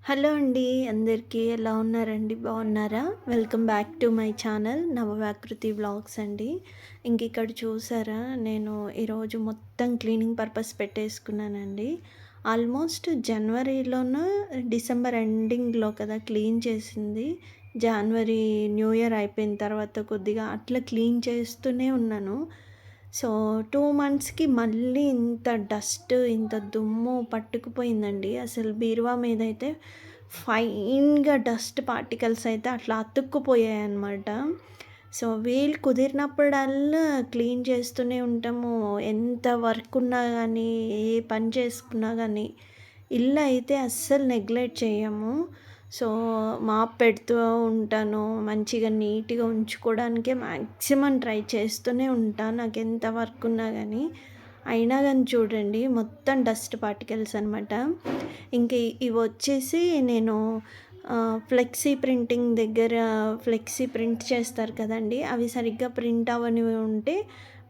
Hello అండి. అందరికీ ఎలా ఉన్నారండి? బాగున్నారా? Welcome back to my channel Navavyakruthi vlogs అండి. ఇక్కడ చూసారా, నేను ఈరోజు మొత్తం క్లీనింగ్ పర్పస్ పెట్టేసుకున్నానండి. ఆల్మోస్ట్ జనవరిలోనో డిసెంబర్ ఎండింగ్లో కదా క్లీన్ చేసింది. జనవరి న్యూ ఇయర్ అయిపోయిన తర్వాత కొద్దిగా అట్లా క్లీన్ చేస్తూనే ఉన్నాను. సో 2 మంత్స్‌కి మళ్ళీ ఇంత డస్ట్, ఇంత దుమ్ము పట్టుకుపోయిందండి. అసలు బీరువా మీదయితే ఫైన్‌గా డస్ట్ పార్టికల్స్ అయితే అట్లా అతుక్కుపోయాయన్నమాట. సో వీలు కుదిరినప్పుడల్లా క్లీన్ చేస్తూనే ఉంటాము. ఎంత వర్క్ ఉన్నా గానీ, ఏ పని చేసుకున్నా గానీ, ఇల్లు అయితే అస్సలు నెగ్లెక్ట్ చేయము. సో మాప్ పెడుతూ ఉంటాను. మంచిగా నీట్‌గా ఉంచుకోవడానికే మ్యాక్సిమం ట్రై చేస్తూనే ఉంటా. నాకెంత వర్క్ ఉన్నా గానీ. అయినా గానీ చూడండి, మొత్తం డస్ట్ పార్టికల్స్ అనమాట. ఇంక ఇవొచ్చేసి నేను ఫ్లెక్సీ ప్రింటింగ్ దగ్గర ఫ్లెక్సీ ప్రింట్ చేస్తారు కదండీ! అవి సరిగ్గా ప్రింట్ అవ్వనివి ఉంటే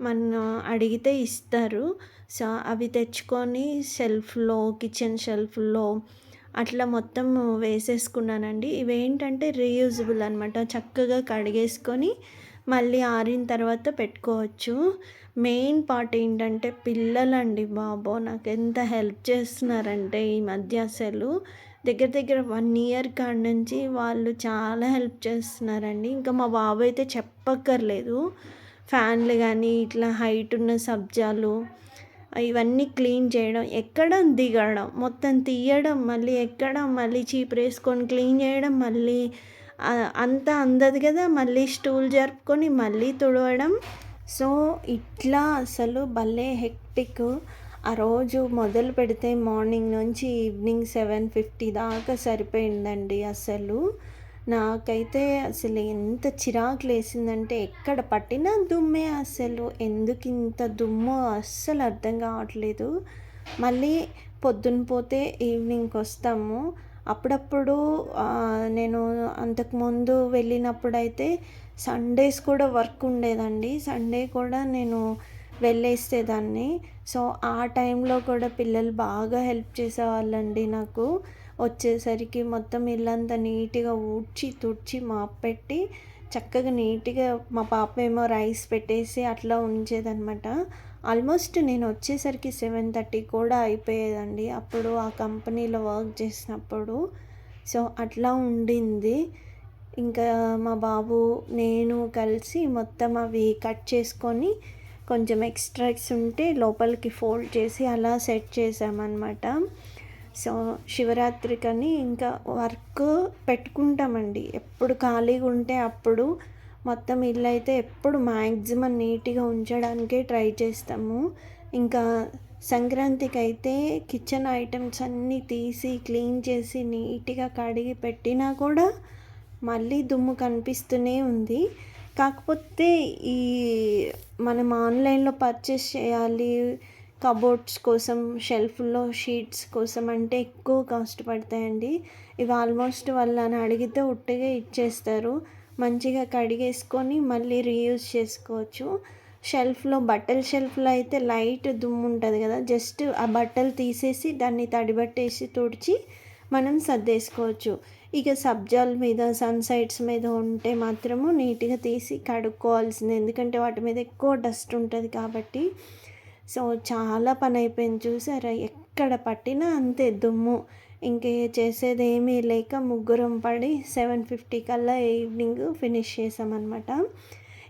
మనం అడిగితే ఇస్తారు. సో అవి తెచ్చుకొని షెల్ఫ్‌లో, కిచెన్ షెల్ఫ్‌లో అట్లా మొత్తం వేసేసుకున్నానండి. ఇవేంటంటే రీయూజబుల్ అనమాట. చక్కగా కడిగేసుకొని మళ్ళీ ఆరిన తర్వాత పెట్టుకోవచ్చు. మెయిన్ పార్ట్ ఏంటంటే పిల్లలండి బాబో! నాకెంత హెల్ప్ చేస్తున్నారంటే ఈ మధ్య అసలు దగ్గర దగ్గర 1 ఇయర్ కాడ నుంచి వాళ్ళు చాలా హెల్ప్ చేస్తున్నారండి. ఇంకా మా బాబు అయితే చెప్పక్కర్లేదు. ఫ్యాన్లు గానీ, ఇట్లా హైట్ ఉన్న సబ్జాలు ఇవన్నీ క్లీన్ చేయడం, ఎక్కడం, దిగడం, మొత్తం తీయడం, మళ్ళీ ఎక్కడం, మళ్ళీ చీపురేసుకొని క్లీన్ చేయడం, మళ్ళీ అంతా అందదు కదా, మళ్ళీ స్టూల్ జరుపుకొని మళ్ళీ తుడవడం. సో ఇట్లా అసలు భలే హెక్టిక్. ఆ రోజు మొదలు పెడితే మార్నింగ్ నుంచి ఈవినింగ్ 7:50 దాకా సరిపోయిందండి అసలు. నాకైతే అసలు ఎంత చిరాకు లేసిందంటే, ఎక్కడ పట్టినా దుమ్మే అసలు. ఎందుకింత దుమ్మో అస్సలు అర్థం కావట్లేదు. మళ్ళీ పొద్దున పోతే ఈవినింగ్‌కొస్తాము. అప్పుడప్పుడు నేను అంతకుముందు వెళ్ళినప్పుడైతే సండేస్ కూడా వర్క్ ఉండేదండి. సండే కూడా నేను వెళ్ళేసేదాన్ని. సో ఆ టైంలో కూడా పిల్లలు బాగా హెల్ప్ చేసేవాళ్ళండి నాకు. వచ్చేసరికి మొత్తం ఇల్లంతా నీట్‌గా ఊడ్చి, తుడిచి, మాప్ పెట్టి చక్కగా నీట్‌గా మా పాపేమో రైస్ పెట్టేసి అట్లా ఉంచేదనమాట. ఆల్మోస్ట్ నేను వచ్చేసరికి 7:30 కూడా అయిపోయేదండి. అప్పుడు ఆ కంపెనీలో వర్క్ చేసినప్పుడు. సో అట్లా ఉండింది. ఇంకా మా బాబు, నేను కలిసి మొత్తం అవి కట్ చేసుకొని కొంచెం ఎక్స్ట్రాస్ ఉంటే లోపలికి ఫోల్డ్ చేసి అలా సెట్ చేసామన్నమాట. సో శివరాత్రికని ఇంకా వర్క్ పెట్టుకుంటామండి. ఎప్పుడు ఖాళీగా ఉంటే అప్పుడు మొత్తం ఇల్లు అయితే ఎప్పుడు మ్యాక్సిమం నీట్‌గా ఉంచడానికే ట్రై చేస్తాము. ఇంకా సంక్రాంతికి అయితే కిచెన్ ఐటమ్స్ అన్నీ తీసి క్లీన్ చేసి నీట్‌గా కడిగి పెట్టినా కూడా మళ్ళీ దుమ్ము కనిపిస్తూనే ఉంది. కాకపోతే ఈ మనం ఆన్లైన్‌లో పర్చేస్ చేయాలి, కబోర్డ్స్ కోసం, షెల్ఫ్‌లో షీట్స్ కోసం అంటే ఎక్కువ కాస్ట్ పడతాయండి. ఇవి ఆల్మోస్ట్ వాళ్ళని అడిగితే ఉట్టిగా ఇచ్చేస్తారు. మంచిగా కడిగేసుకొని మళ్ళీ రీయూజ్ చేసుకోవచ్చు. బట్టల షెల్ఫ్‌లో అయితే లైట్ దుమ్ము ఉంటుంది కదా, జస్ట్ ఆ బట్టలు తీసేసి దాన్ని తడిబట్టేసి తుడిచి మనం సర్దేసుకోవచ్చు. ఇక సబ్జాల మీద, సన్‌సైడ్స్ మీద ఉంటే మాత్రము నీట్‌గా తీసి కడుక్కోవాల్సిందే. ఎందుకంటే వాటి మీద ఎక్కువ డస్ట్ ఉంటుంది కాబట్టి. సో చాలా పని అయిపోయింది చూసారా, ఎక్కడ పట్టినా అంతే దుమ్ము. చేసేదేమీ లేక ముగ్గురం పడి 7:50 కల్లా ఈవినింగ్ ఫినిష్ చేసామన్నమాట.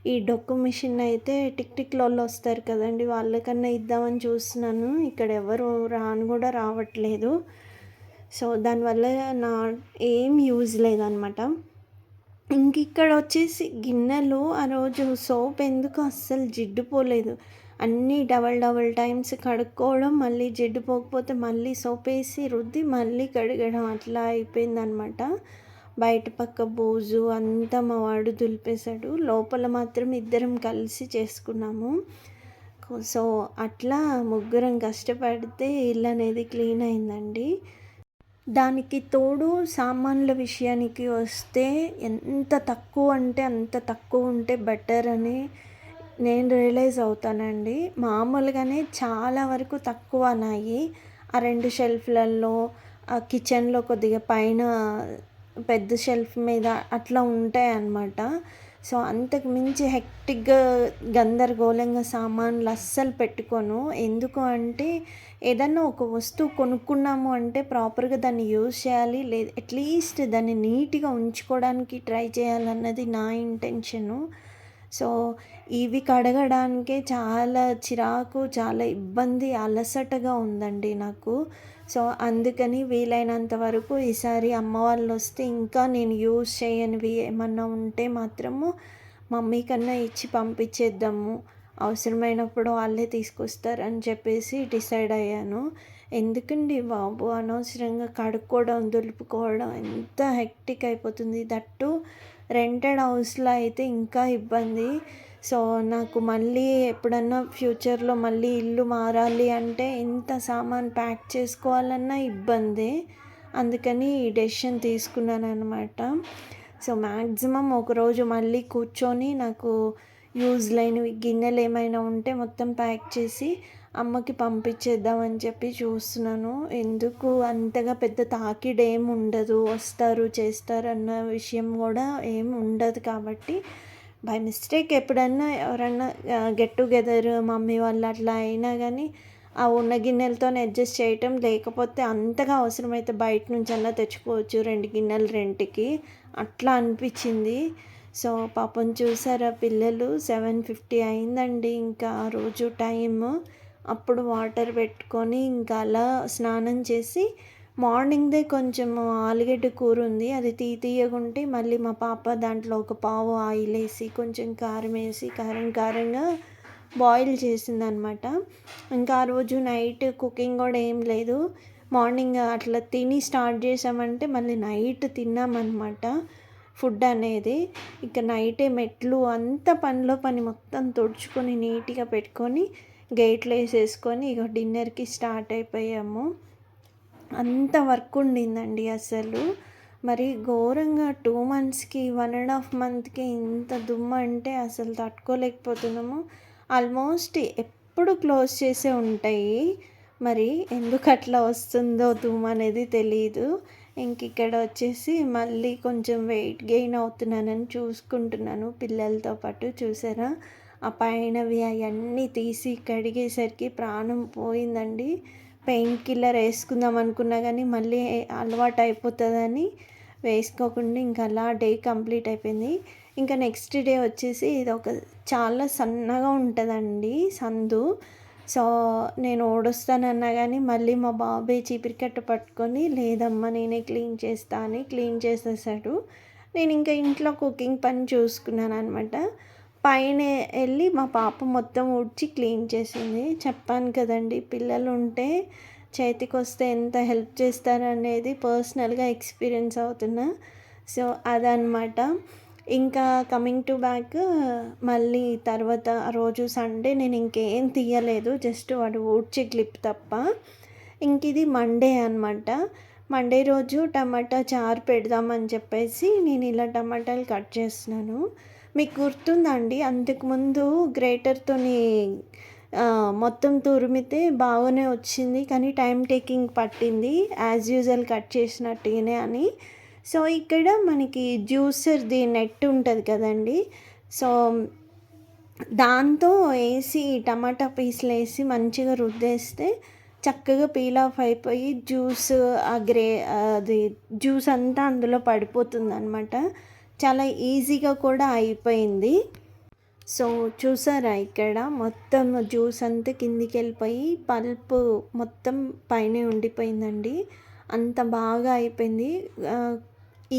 ఈ డొక్కు మిషన్ అయితే టిక్ టిక్‌లోళ్ళు వస్తారు కదండీ, వాళ్ళకన్నా ఇద్దామని చూస్తున్నాను. ఇక్కడ ఎవరు రాను కూడా రావట్లేదు. సో దానివల్ల ఏం యూజ్ లేదనమాట. ఇక్కడ వచ్చేసి గిన్నెలు, ఆ రోజు సోప్ ఎందుకో అస్సలు జిడ్డు పోలేదు. అన్నీ డబల్ టైమ్స్ కడుక్కోవడం, మళ్ళీ జిడ్డు పోకపోతే మళ్ళీ సోప్ వేసి రుద్ది మళ్ళీ కడగడం అట్లా అయిపోయిందనమాట. బయట పక్క బూజు అంతా మా వాడు దులిపేశాడు. లోపల మాత్రం ఇద్దరం కలిసి చేసుకున్నాము. సో అట్లా ముగ్గురం కష్టపడితే ఇల్లు అనేది క్లీన్ అయిందండి. దానికి తోడు సామాన్ల విషయానికి వస్తే ఎంత తక్కువ అంటే అంత తక్కువ ఉంటే బెటర్ అని నేను రియలైజ్ అవుతానండి. మామూలుగానే చాలా వరకు తక్కువ నాయి. ఆ 2 షెల్ఫ్‌లలో ఆ కిచెన్‌లో కొద్దిగా పైన పెద్ద షెల్ఫ్ మీద అట్లా ఉంటాయన్నమాట. సో, అంతకు మించి హెక్టిక్‌గా గందరగోళంగా సామాన్లు అస్సలు పెట్టుకోను. ఎందుకు అంటే ఏదన్నా ఒక వస్తువు కొనుక్కున్నాము అంటే ప్రాపర్‌గా దాన్ని యూజ్ చేయాలి. అట్‌లీస్ట్ దాన్ని నీట్‌గా ఉంచుకోవడానికి ట్రై చేయాలన్నది నా ఇంటెన్షను. సో, ఇవి కడగడానికే చాలా చిరాకు, చాలా ఇబ్బంది, అలసటగా ఉందండి నాకు. సో, అందుకని వీలైనంత వరకు ఈసారి అమ్మ వాళ్ళొస్తే ఇంకా నేను యూజ్ చేయనివి ఏమన్నా ఉంటే మాత్రము మమ్మీ కన్నా ఇచ్చి పంపించేద్దాము. అవసరమైనప్పుడు వాళ్ళే తీసుకొస్తారని చెప్పేసి డిసైడ్ అయ్యాను. ఎందుకండి బాబు అనవసరంగా కడుక్కోవడం, దులుపుకోవడం ఎంత హెక్టిక్ అయిపోతుంది. దట్టు రెంటెడ్ హౌస్‌లో అయితే ఇంకా ఇబ్బంది. సో, నాకు మళ్ళీ ఎప్పుడన్నా ఫ్యూచర్‌లో మళ్ళీ ఇల్లు మారాలి అంటే ఇంత సామాను ప్యాక్ చేసుకోవాలన్నా ఇబ్బందే. అందుకని ఈ డెసిషన్ తీసుకున్నాననమాట. సో, మ్యాక్సిమం ఒకరోజు మళ్ళీ కూర్చొని నాకు యూజ్ లేనివి గిన్నెలేమైనా ఉంటే మొత్తం ప్యాక్ చేసి అమ్మకి పంపించేద్దామని చెప్పి చూస్తున్నాను. ఎందుకు అంతగా పెద్ద తాకిడేమి ఉండదు. వస్తారు, చేస్తారు అన్న విషయం గూడా ఏమి ఉండదు కాబట్టి బై మిస్టేక్ ఎప్పుడన్నా ఎవరన్నా గెట్ టుగెదర్ మమ్మీ వాళ్ళు అట్లా అయినా కానీ ఆ ఉన్న గిన్నెలతోనే అడ్జస్ట్ చేయటం. లేకపోతే అంతగా అవసరమైతే బయట నుంచన్నా తెచ్చుకోవచ్చు 2 గిన్నెలు రెంట్‌కి అట్లా అనిపించింది. సో, పాపం చూసారా పిల్లలు 7:50 అయిందండి ఇంకా ఆ రోజు టైము. అప్పుడు వాటర్ పెట్టుకొని ఇంకా అలా స్నానం చేసి మార్నింగ్‌దే కొంచెము ఆలుగడ్డ కూరుంది. అది తీయగుంటే మళ్ళీ మా పాప దాంట్లో ఒక పావు ఆయిలేసి, కొంచెం కారమేసి, కారంగా బాయిల్ చేసిందనమాట. ఇంకా ఆ రోజు నైట్ కుకింగ్ గూడా ఏం లేదు. మార్నింగ్ అట్లా తిని స్టార్ట్ చేసామంటే మళ్ళీ నైట్ తిన్నామనమాట ఫుడ్ అనేది. ఇక నైటే మెట్లు అంతా పనిలో పని మొత్తం తుడుచుకొని నీట్‌గా పెట్టుకొని గేట్లేసేసుకొని ఇగ డిన్నర్‌కి స్టార్ట్ అయిపోయాము. అంత వర్క్ ఉండిందండి అసలు. మరి ఘోరంగా 2 మంత్స్‌కి, 1½ మంత్‌కి ఇంత దుమ్మంటే అసలు తట్టుకోలేకపోతున్నాము. ఆల్మోస్ట్ ఎప్పుడు క్లోజ్ చేసే ఉంటాయి. మరి ఎందుకట్లా వస్తుందో దుమ్మనేది తెలీదు. ఇంకిక్కడ వచ్చేసి మళ్ళీ కొంచెం వెయిట్ గెయిన్ అవుతున్నానని చూసుకుంటున్నాను పిల్లలతో పాటు. చూసారా? ఆ పైనవి అయన్నీ తీసి కడిగేసరికి ప్రాణం పోయిందండి. పెయిన్ కిల్లర్ వేసుకుందాం అనుకున్నా కానీ మళ్ళీ అలవాటు అయిపోతుందని వేసుకోకుండా ఇంకా అలా డే కంప్లీట్ అయిపోయింది. ఇంకా నెక్స్ట్ డే వచ్చేసి ఇది ఒక చాలా సన్నగా ఉంటుందండి సందు. సో, నేను ఊడుస్తానన్నా కానీ మళ్ళీ మా బాబే చీపిరి పట్టుకొని లేదమ్మా నేనే క్లీన్ చేస్తా అని క్లీన్ చేసేసాడు. నేను ఇంకా ఇంట్లో కుకింగ్ పని చూసుకున్నాననమాట. పైనే వెళ్ళి మా పాప మొత్తం ఊడ్చి క్లీన్ చేసింది. చెప్పాను కదండీ పిల్లలుంటే చేతికొస్తే ఎంత హెల్ప్ చేస్తారనేది పర్సనల్‌గా ఎక్స్‌పీరియన్స్ అవుతున్నా. సో, అదనమాట. ఇంకా కమింగ్ టు బ్యాక్ మళ్ళీ తర్వాత ఆ రోజు సండే నేను ఇంకేం తీయలేదు. జస్ట్ వాడు ఊడ్చే క్లిప్ తప్ప. ఇంకిది మండే అనమాట. మండే రోజు టమాటా చారు పెడదామని చెప్పేసి నేను ఇలా టమాటాలు కట్ చేస్తున్నాను. మీకు గుర్తుందా అండి? అంతకుముందు గ్రేటర్‌తోని మొత్తం తురిమితే బాగానే వచ్చింది. కానీ టైమ్ టేకింగ్ పట్టింది. యాజ్ యూజువల్ కట్ చేసినట్టుగానే అని. సో, ఇక్కడ మనకి జ్యూసర్‌ది నెట్ ఉంటది కదండీ! సో, దాంతో ఏసి టమాటా పీసులేసి మంచిగా రుద్దేస్తే చక్కగా పీల్ ఆఫ్ అయిపోయి అది జ్యూస్ అంతా అందులో పడిపోతుందనమాట. చాలా ఈజీగా కూడా అయిపోయింది. సో, చూసారా ఇక్కడ మొత్తం జ్యూస్ అంతా కిందికెళ్ళిపోయి పల్పు మొత్తం పైనే ఉండిపోయిందండి. అంత బాగా అయిపోయింది.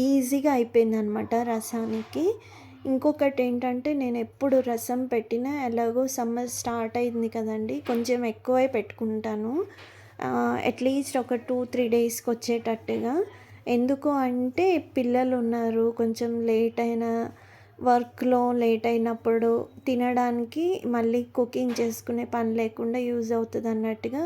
ఈజీగా అయిపోయిందనమాట రసానికి. ఇంకొకటేంటంటే నేనెప్పుడు రసం పెట్టినా ఎలాగో సమ్మర్ స్టార్ట్ అయింది కదండీ! కొంచెం ఎక్కువే పెట్టుకుంటాను. అట్‌లీస్ట్ ఒక 2, 3 డేస్‌కొచ్చేటట్టుగా. ఎందుకు అంటే పిల్లలున్నారు. కొంచెం లేట్ అయినా వర్క్‌లో లేట్ అయినప్పుడు తినడానికి మళ్ళీ కుకింగ్ చేసుకునే పని లేకుండా యూజ్ అవుతదన్నట్టుగా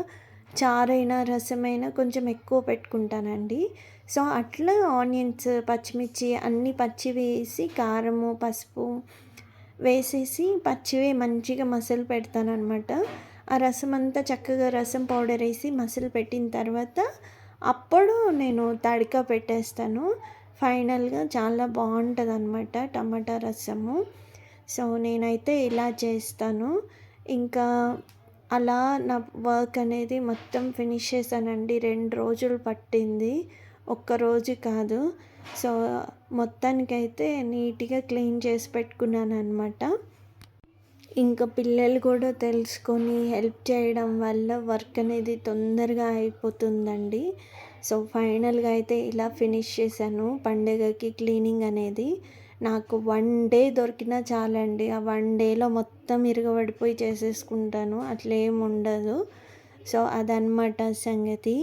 చారైనా, రసమైనా కొంచెం ఎక్కువ పెట్టుకుంటానండి. సో, అట్లా ఆనియన్స్, పచ్చిమిర్చి అన్నీ పచ్చివి వేసి కారము, పసుపు వేసేసి పచ్చివే మంచిగా మసలు పెడతాననమాట. ఆ రసం అంతా చక్కగా రసం పౌడర్ వేసి మసలు పెట్టిన తర్వాత అప్పుడు నేను తడక పెట్టేస్తాను. ఫైనల్‌గా చాలా బావుంటదనమాట టమాటా రసము. సో, నేనైతే ఇలా చేస్తాను. ఇంకా అలా నా వర్క్ అనేది మొత్తం ఫినిష్ చేశానండి. 2 రోజులు పట్టింది. ఒక్కరోజు కాదు. సో, మొత్తానికైతే నీట్‌గా క్లీన్ చేసి పెట్టుకున్నాననమాట. ఇంకా పిల్లలు కూడా తెలుసుకొని హెల్ప్ చేయడం వల్ల వర్క్ అనేది తొందరగా అయిపోతుందండి. సో, ఫైనల్‌గా అయితే ఇలా ఫినిష్ చేశాను పండగకి క్లీనింగ్ అనేది. నాకు 1 డే దొరికినా చాలండి. ఆ 1 డేలో మొత్తం ఇరగబడిపోయి చేసేసుకుంటాను. అట్లేం ఉండదు. సో, అదనమాట సంగతి.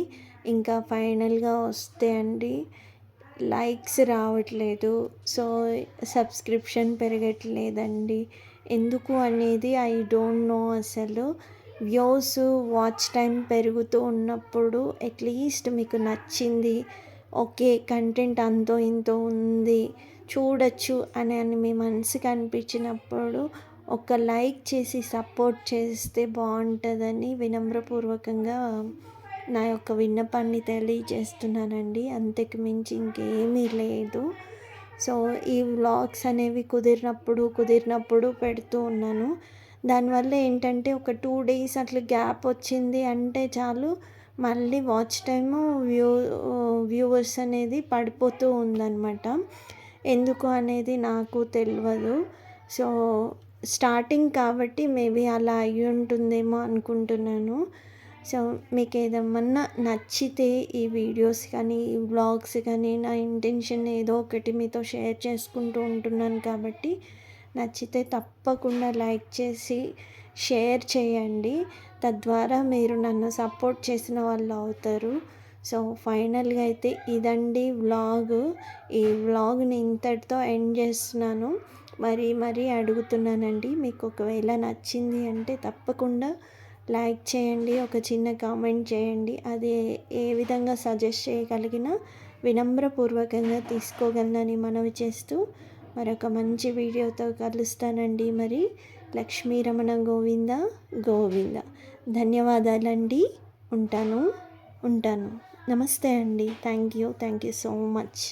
ఇంకా ఫైనల్‌గా వస్తే అండి లైక్స్ రావట్లేదు. సో, సబ్స్క్రిప్షన్ పెరగట్లేదండి. ఎందుకు అనేది ఐ డోంట్ నో అసలు. వ్యూస్, వాచ్ టైం పెరుగుతూ ఉన్నప్పుడు అట్లీస్ట్ మీకు నచ్చింది, ఓకే కంటెంట్ అంతో ఇంతో ఉంది, చూడొచ్చు అని మీ మనసుకి అనిపించినప్పుడు ఒక లైక్ చేసి సపోర్ట్ చేస్తే బాగుంటుందని వినమ్రపూర్వకంగా నా యొక్క విన్నపాన్ని తెలియజేస్తున్నానండి. అంతకు మించి ఇంకేమీ లేదు. సో, ఈ వ్లాగ్స్ అనేవి కుదిరినప్పుడు పెడుతూ ఉన్నాను. దానివల్ల ఏంటంటే ఒక 2 డేస్ అట్లా గ్యాప్ వచ్చింది అంటే చాలు మళ్ళీ వాచ్ టైము వ్యూవర్స్ అనేది పడిపోతూ ఉందన్నమాట. ఎందుకు అనేది నాకు తెలవదు. సో, స్టార్టింగ్ కాబట్టి మేబీ అలా అయ్యి ఉంటుందేమో అనుకుంటున్నాను. సో, మీకు ఏదేమన్నా నచ్చితే ఈ వీడియోస్ కానీ, ఈ వ్లాగ్స్ కానీ నా ఇంటెన్షన్ ఏదో ఒకటి మీతో షేర్ చేసుకుంటూ ఉంటున్నాను కాబట్టి నచ్చితే తప్పకుండా లైక్ చేసి షేర్ చేయండి. తద్వారా మీరు నన్ను సపోర్ట్ చేసిన వాళ్ళు అవుతారు. సో, ఫైనల్‌గా అయితే ఇదండి వ్లాగు. ఈ వ్లాగ్‌ని ఇంతటితో ఎండ్ చేస్తున్నాను. మరీ అడుగుతున్నానండి. మీకు ఒకవేళ నచ్చింది అంటే తప్పకుండా లైక్ చేయండి. ఒక చిన్న కామెంట్ చేయండి. అది ఏ విధంగా సజెస్ట్ చేయగలిగినా వినమ్రపూర్వకంగా తీసుకోగలనని మనవి చేస్తూ మరొక మంచి వీడియోతో కలుస్తానండి. మరి లక్ష్మీ రమణ గోవింద గోవింద. ధన్యవాదాలండి. ఉంటాను. నమస్తే అండి. Thank you so much.